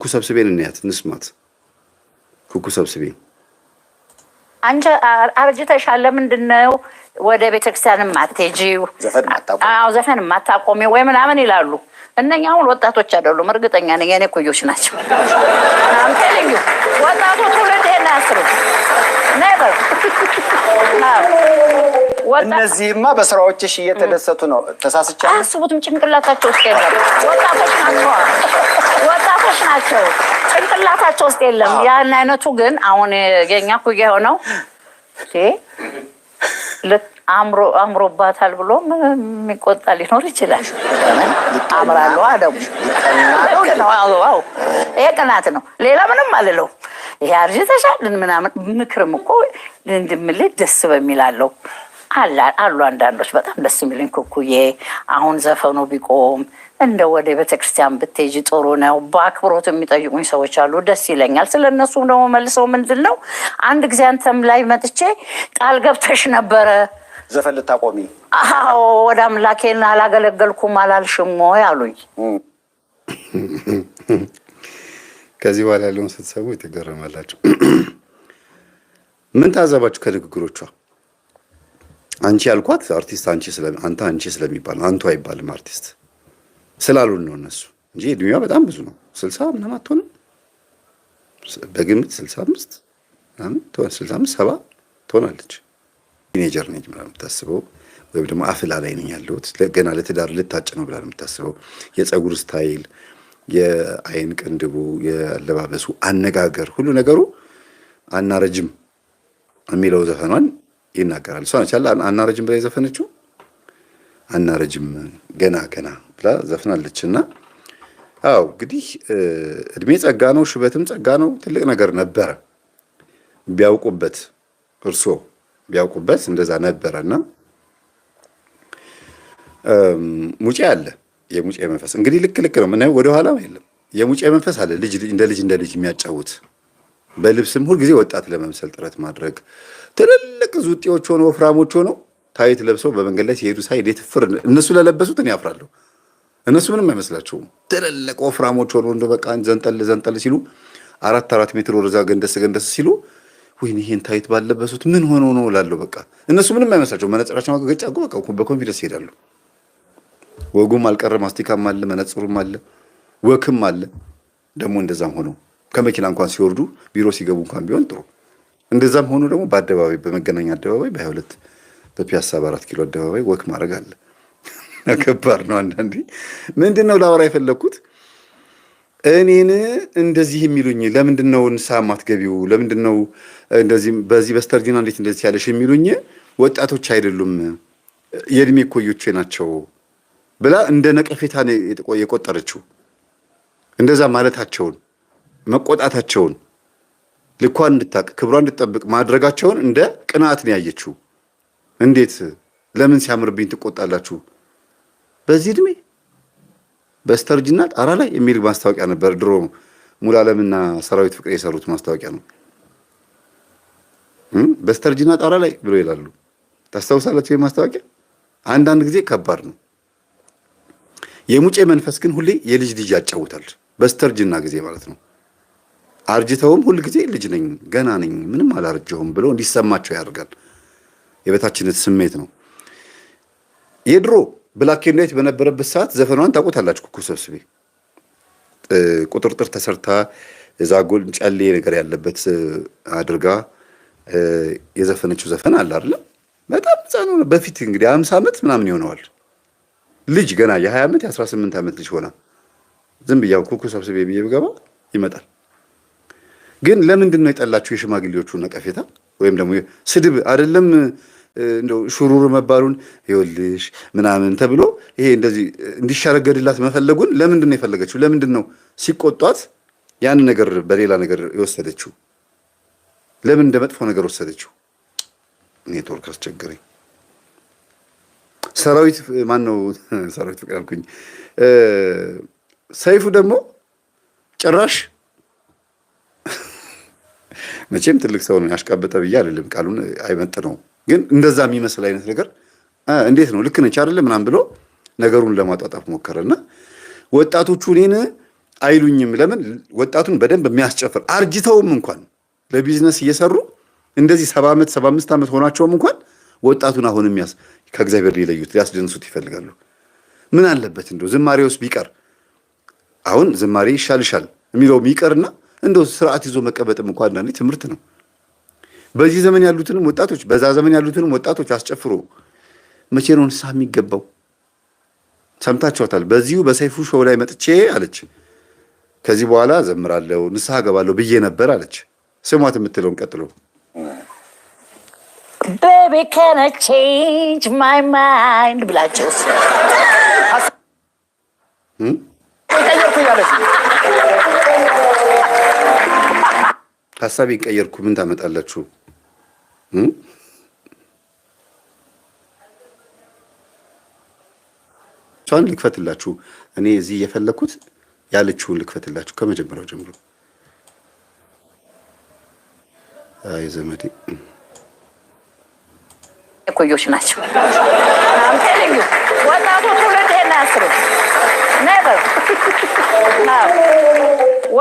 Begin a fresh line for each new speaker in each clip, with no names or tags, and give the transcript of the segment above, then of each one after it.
ኩሰብስቤን እንያት ንስማት። ኩኩ ሰብስቤን
አንቺ አርጅተሻል፣ ለምንድነው ወደ ቤተክርስቲያን ማትሄጂው? ዘፈን ማታቆሚ ወይ ምናምን ይላሉ። እነኛ አሁን ወጣቶች አይደሉም፣ እርግጠኛ ነኝ የኔ ኩዮች ናቸው። አንተልኝ ወጣቶች ሁሉ ያስሩ ነበር።
እነዚህማ በስራዎችሽ እየተደሰቱ ነው። ተሳስቻለሁ።
አስቡትም ጭንቅላታቸው ውስጥ የለም። ወጣቶች ናቸው ጭንቅላታቸው ውስጥ የለም። ያን አይነቱ ግን አሁን የኛ ኩያ ሆነው አምሮባታል ብሎ የሚቆጣ ሊኖር ይችላል። አምራለሁ አደሙ ይሄ ቅናት ነው፣ ሌላ ምንም አልለው። ይሄ አርጅተሻል ምናምን ምክርም እኮ እንድምልህ ደስ በሚላለው አሉ አንዳንዶች በጣም ደስ የሚልኝ ኩኩዬ አሁን ዘፈኑ ቢቆም እንደ ወደ ቤተክርስቲያን ብትሄጂ ጥሩ ነው። በአክብሮት የሚጠይቁኝ ሰዎች አሉ፣ ደስ ይለኛል። ስለነሱም ደግሞ መልሰው ምንድነው አንድ ጊዜ አንተም ላይ መጥቼ ቃል ገብተሽ ነበረ
ዘፈን ልታቆሚ።
አዎ ወደ አምላኬን አላገለገልኩም አላልሽም ወይ አሉኝ።
ከዚህ በኋላ ያለውን ስትሰሙ የተገረማላችሁ። ምን ታዘባችሁ ከንግግሮቿ? አንቺ ያልኳት አርቲስት አንቺ ስለሚባል አንቱ አይባልም አርቲስት ስላሉን ነው እነሱ እንጂ እድሜዋ በጣም ብዙ ነው። 60 ምናምን አትሆንም በግምት 65 ምናምን 65 70 ትሆናለች። ቲኔጀር ነኝ ምናምን የምታስበው ወይም ደግሞ አፍላ ላይ ነኝ ያለሁት ገና ለትዳር ልታጭ ነው ብላ ነው የምታስበው። የፀጉር ስታይል፣ የአይን ቅንድቡ፣ የአለባበሱ አነጋገር፣ ሁሉ ነገሩ አናረጅም የሚለው ዘፈኗን ይናገራል። እሷ ነች አናረጅም ብላ የዘፈነችው። አናረጅም ገና ብላ ዘፍናለችና አው እንግዲህ እድሜ ጸጋ ነው፣ ሽበትም ጸጋ ነው። ትልቅ ነገር ነበረ ቢያውቁበት፣ እርሶ ቢያውቁበት እንደዛ ነበረና ሙጬ አለ። የሙጬ መንፈስ እንግዲህ ልክ ነው። ምን ወደ ኋላ የለም። የሙጬ መንፈስ አለ። እንደ ልጅ የሚያጫውት በልብስም ሁሉ ጊዜ ወጣት ለመምሰል ጥረት ማድረግ። ትልልቅ ዙጤዎች ሆነው ወፍራሞች ሆነው ታይት ለብሰው በመንገድ ላይ ሲሄዱ ሳይ ፍር እነሱ ለለበሱት እኔ አፍራለሁ። እነሱ ምንም አይመስላቸውም። ትልልቅ ወፍራሞች ሆነው እንደ በቃ ዘንጠል ሲሉ 4 ሜትር ወደዛ ገንደስ ሲሉ ወይኔ ይሄን ታይት ባለበሱት ምን ሆኖ ነው እላለሁ። በቃ እነሱ ምንም አይመስላቸውም። መነጽራቸው ማገጫ በቃ በኮንፊደንስ ይሄዳሉ። ወጉም አልቀረ፣ ማስቲካም አለ፣ መነጽሩም አለ፣ ወክም አለ። ደግሞ እንደዛም ሆኖ ከመኪና እንኳን ሲወርዱ ቢሮ ሲገቡ እንኳን ቢሆን ጥሩ። እንደዛም ሆኖ ደግሞ በአደባባይ በመገናኛ አደባባይ በ22 በፒያሳ በ4 ኪሎ አደባባይ ወክ ማድረግ አለ። ከባድ ነው። አንዳንዴ ምንድነው ላወራ የፈለኩት እኔን እንደዚህ የሚሉኝ ለምንድነው ንስሐ ማትገቢው? ለምንድነው እንደዚህ በዚህ በስተርጂና እንዴት እንደዚህ ያለሽ የሚሉኝ ወጣቶች አይደሉም የእድሜ እኩዮቼ ናቸው ብላ እንደ ነቀፌታ የቆጠረችው። እንደዛ ማለታቸውን መቆጣታቸውን ልኳን እንድታቅ ክብሯን እንድትጠብቅ ማድረጋቸውን እንደ ቅናት ነው ያየችው። እንዴት ለምን ሲያምርብኝ ትቆጣላችሁ? በዚህ እድሜ በስተርጅና ጣራ ላይ የሚል ማስታወቂያ ነበር ድሮ ሙሉዓለምና ሰራዊት ፍቅር የሰሩት ማስታወቂያ ነው። በስተርጅና ጣራ ላይ ብሎ ይላሉ። ታስታውሳላችሁ? የማስታወቂያ አንዳንድ ጊዜ ከባድ ነው። የሙጬ መንፈስ ግን ሁሌ የልጅ ያጫውታል። በስተርጅና ጊዜ ማለት ነው። አርጅተውም ሁል ጊዜ ልጅ ነኝ ገና ነኝ ምንም አላርጀሁም ብሎ እንዲሰማቸው ያደርጋል። የበታችነት ስሜት ነው። የድሮ ብላክ ኤንድ ዋይት በነበረበት ሰዓት ዘፈኗን ታውቁታላችሁ። ኩኩ ሰብስቤ ቁጥርጥር ተሰርታ ዛጎል ጨሌ ነገር ያለበት አድርጋ የዘፈነችው ዘፈን አለ አይደል? በጣም ጻኑ በፊት እንግዲህ 50 ዓመት ምናምን ይሆነዋል። ልጅ ገና የ20 ዓመት የ18 ዓመት ልጅ ሆና ዝም ብያው ኩኩ ሰብስቤ ብዬ ብገባ ይመጣል። ግን ለምንድን ነው የጠላችሁ የሽማግሌዎቹ ነቀፌታ ወይም ደግሞ ስድብ አይደለም እንደው ሹሩር መባሉን ይወልሽ ምናምን ተብሎ ይሄ እንደዚህ እንዲሻረገድላት መፈለጉን ለምንድን ነው የፈለገችው? ለምንድን ነው ሲቆጧት ያን ነገር በሌላ ነገር የወሰደችው? ለምን እንደ መጥፎ ነገር ወሰደችው? ኔትወርክ አስቸገረኝ። ሰራዊት ማን ነው? ሰራዊት ፍቅር አልኩኝ። ሰይፉ ደግሞ ጭራሽ መቼም ትልቅ ሰው ነው ያሽቃበጠ ብዬ አይደለም፣ ቃሉን አይመጥነው። ግን እንደዛ የሚመስል አይነት ነገር እንዴት ነው ልክ ነች አይደለም ምናምን ብሎ ነገሩን ለማጣጣፍ ሞከረና ወጣቶቹ እኔን አይሉኝም። ለምን ወጣቱን በደንብ የሚያስጨፍር አርጅተውም እንኳን ለቢዝነስ እየሰሩ እንደዚህ 70 ዓመት 75 ዓመት ሆናቸውም እንኳን ወጣቱን አሁንም ከእግዚአብሔር ሊለዩት ሊያስደንሱት ይፈልጋሉ። ምን አለበት እንደው ዝማሬውስ ቢቀር አሁን ዝማሬ ይሻልሻል የሚለው ቢቀርና እንደው ስርዓት ይዞ መቀበጥም እንኳን አንዳንዴ ትምህርት ነው። በዚህ ዘመን ያሉትንም ወጣቶች በዛ ዘመን ያሉትንም ወጣቶች አስጨፍሮ መቼ ነው ንስሐ የሚገባው? ሰምታችኋታል። በዚሁ በሰይፉ ሾው ላይ መጥቼ አለች ከዚህ በኋላ ዘምራለሁ ንስሐ ገባለሁ ብዬ ነበር አለች። ስሟት የምትለውን ቀጥሎ
Baby can I change my mind ብላቸው
ሀሳቤን ቀየርኩ ምን ታመጣላችሁ? እሷን ልክፈትላችሁ። እኔ እዚህ የፈለኩት ያለችውን ልክፈትላችሁ ከመጀመሪያው ጀምሮ። አይ ዘመዴ
እኮዮች ናቸው። አምጤልኝ ወጣቱ ትውልድ ይሄን ያስሩ ነበር።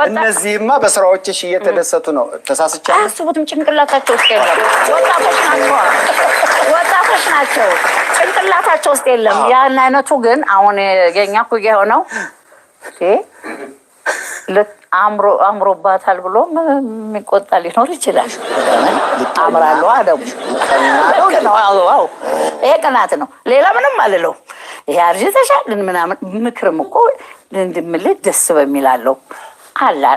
እነዚህማ በስራዎችሽ እየተደሰቱ ነው። ተሳስቻለሁ።
አያስቡትም። ጭንቅላታቸው ውስጥ የለም። ወጣቶች ናቸው። ጭንቅላታቸው ውስጥ የለም። ያን አይነቱ ግን አሁን የኛ ኩያ የሆነው አምሮባታል ብሎ የሚቆጣ ሊኖር ይችላል። አምራለሁ አደቡ ይሄ ቅናት ነው። ሌላ ምንም አልለው። ይሄ አርጅተሻል ምናምን ምክርም እኮ እንድምልህ ደስ በሚላለው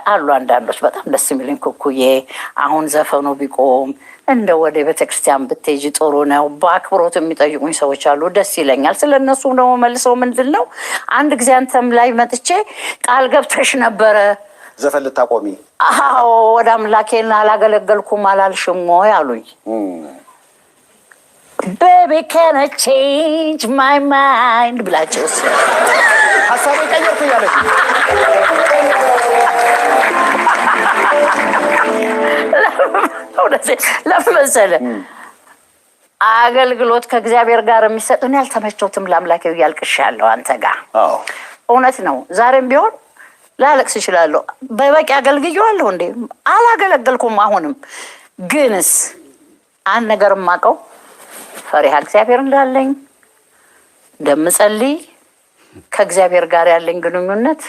አሉ አንዳንዶች በጣም ደስ የሚልኝ ኩኩዬ አሁን ዘፈኑ ቢቆም እንደ ወደ ቤተክርስቲያን ብትሄጂ ጥሩ ነው። በአክብሮት የሚጠይቁኝ ሰዎች አሉ። ደስ ይለኛል። ስለነሱ ደግሞ መልሰው ምንድን ነው አንድ ጊዜ አንተም ላይ መጥቼ ቃል ገብተሽ ነበረ
ዘፈን ልታቆሚ።
አዎ ወደ አምላኬን አላገለገልኩም አላልሽም ወይ አሉኝ። Baby can I change my mind ብላቸው
ሀሳቤ ቀየርኩ እያለች
ለምን መሰለህ አገልግሎት ከእግዚአብሔር ጋር የሚሰጡን ያልተመቸውትም ለአምላኬ ያልቅሻለሁ አንተ ጋር እውነት ነው። ዛሬም ቢሆን ላለቅስ እችላለሁ። በበቂ አገልግዬዋለሁ እንዴ? አላገለገልኩም። አሁንም ግንስ አንድ ነገር የማውቀው ፈሪሃ እግዚአብሔር እንዳለኝ እንደምጸልይ ከእግዚአብሔር ጋር ያለኝ ግንኙነት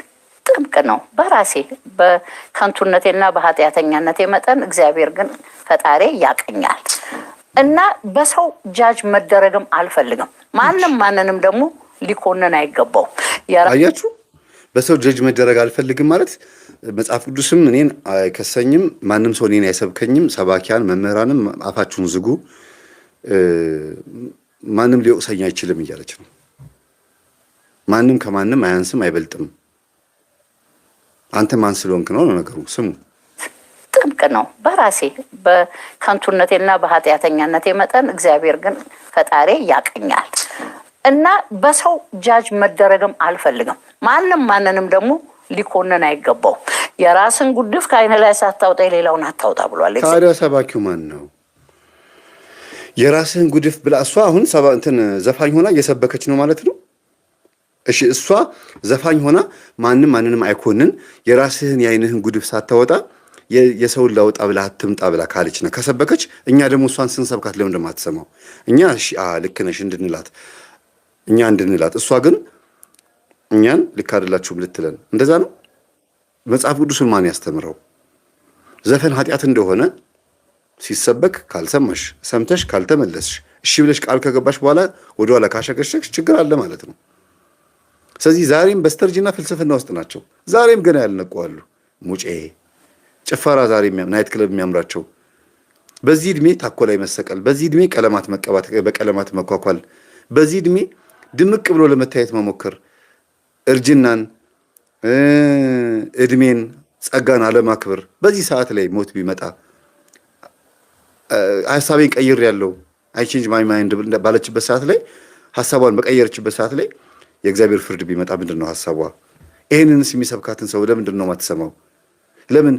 ጥብቅ ነው። በራሴ በከንቱነቴና በኃጢአተኛነቴ መጠን እግዚአብሔር ግን ፈጣሪ ያቀኛል እና በሰው ጃጅ መደረግም አልፈልግም። ማንንም ደግሞ ሊኮነን አይገባው።
አያችሁ በሰው ጃጅ መደረግ አልፈልግም ማለት መጽሐፍ ቅዱስም እኔን አይከሰኝም፣ ማንም ሰው እኔን አይሰብከኝም። ሰባኪያን መምህራንም አፋችሁን ዝጉ፣ ማንም ሊወቅሰኝ አይችልም እያለች ነው። ማንም ከማንም አያንስም አይበልጥም። አንተ ማን ስለሆንክ ነው ነገሩ። ስሙ
ጥብቅ ነው። በራሴ በከንቱነቴና በኃጢአተኛነቴ መጠን እግዚአብሔር ግን ፈጣሪ ያቀኛል እና በሰው ጃጅ መደረግም አልፈልግም። ማንንም ደግሞ ሊኮነን አይገባው። የራስን ጉድፍ ከዓይን ላይ ሳታውጣ የሌላውን አታውጣ ብሏል።
ታዲያ ሰባኪው ማን ነው? የራስህን ጉድፍ ብላ እሷ አሁን ዘፋኝ ሆና እየሰበከች ነው ማለት ነው። እሺ እሷ ዘፋኝ ሆና ማንንም አይኮንን የራስህን የዓይንህን ጉድፍ ሳታወጣ የሰውን ላውጣ ብላ አትምጣ ብላ ካለችና ከሰበከች እኛ ደግሞ እሷን ስንሰብካት ለምን እንደማትሰማው እኛ እሺ ልክ ነሽ እንድንላት እሷ ግን እኛን ልክ አይደላችሁም ልትለን እንደዛ ነው። መጽሐፍ ቅዱስን ማን ያስተምረው? ዘፈን ኃጢአት እንደሆነ ሲሰበክ ካልሰማሽ ሰምተሽ ካልተመለስሽ እሺ ብለሽ ቃል ከገባሽ በኋላ ወደኋላ ካሸገሸሽ ችግር አለ ማለት ነው። ስለዚህ ዛሬም በስተርጅና ፍልስፍና ውስጥ ናቸው። ዛሬም ገና ያልነቁዋሉ። ሙጬ ጭፈራ ዛሬም ናይት ክለብ የሚያምራቸው በዚህ እድሜ ታኮ ላይ መሰቀል፣ በዚህ እድሜ ቀለማት መቀባት፣ በቀለማት መኳኳል፣ በዚህ እድሜ ድምቅ ብሎ ለመታየት መሞከር፣ እርጅናን እድሜን ጸጋን አለማክበር። በዚህ ሰዓት ላይ ሞት ቢመጣ ሐሳቤን ቀይር ያለው አይ ቼንጅ ማይ ማይንድ ባለችበት ሰዓት ላይ ሐሳቧን በቀየረችበት ሰዓት ላይ የእግዚአብሔር ፍርድ ቢመጣ ምንድን ነው ሐሳቧ? ይሄንንስ የሚሰብካትን ሰው ለምንድን ነው የማትሰማው? ለምን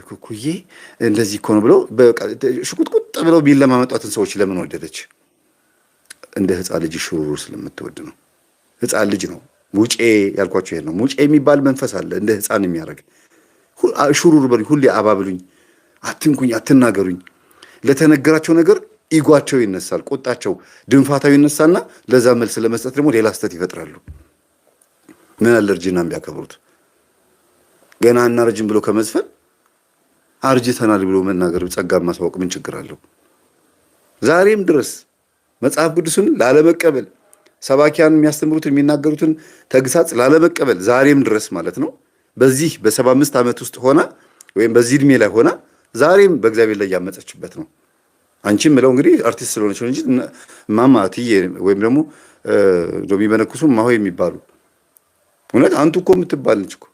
ኩኩዬ እንደዚህ እኮ ነው ብለው ሽቁጥቁጥ ብለው ቢለማመጧትን ሰዎች ለምን ወደደች? እንደ ሕፃን ልጅ ሽሩሩ ስለምትወድ ነው። ሕፃን ልጅ ነው ሙጬ ያልኳቸው ይሄ ነው። ሙጬ የሚባል መንፈስ አለ እንደ ሕፃን የሚያደርግ ሹሩር በሉኝ፣ ሁሌ አባብሉኝ፣ አትንኩኝ፣ አትናገሩኝ። ለተነገራቸው ነገር ኢጓቸው ይነሳል፣ ቁጣቸው ድንፋታው ይነሳና ለዛ መልስ ለመስጠት ደግሞ ሌላ ስተት ይፈጥራሉ። ምን አለ እርጅናን ቢያከብሩት። ገና እናረጅም ብሎ ከመዝፈን አርጅተናል ብሎ መናገር ጸጋ ማሳወቅ ምን ችግር አለው? ዛሬም ድረስ መጽሐፍ ቅዱስን ላለመቀበል ሰባኪያን የሚያስተምሩትን የሚናገሩትን ተግሳጽ ላለመቀበል ዛሬም ድረስ ማለት ነው በዚህ በ75 ዓመት ውስጥ ሆና ወይም በዚህ እድሜ ላይ ሆና ዛሬም በእግዚአብሔር ላይ ያመፀችበት ነው። አንቺም ምለው እንግዲህ አርቲስት ስለሆነች እንጂ ማማ ትዬ ወይም ደግሞ ዶሚ በነኩሱ ማሆ የሚባሉ እውነት አንቱ እኮ የምትባል ነች እኮ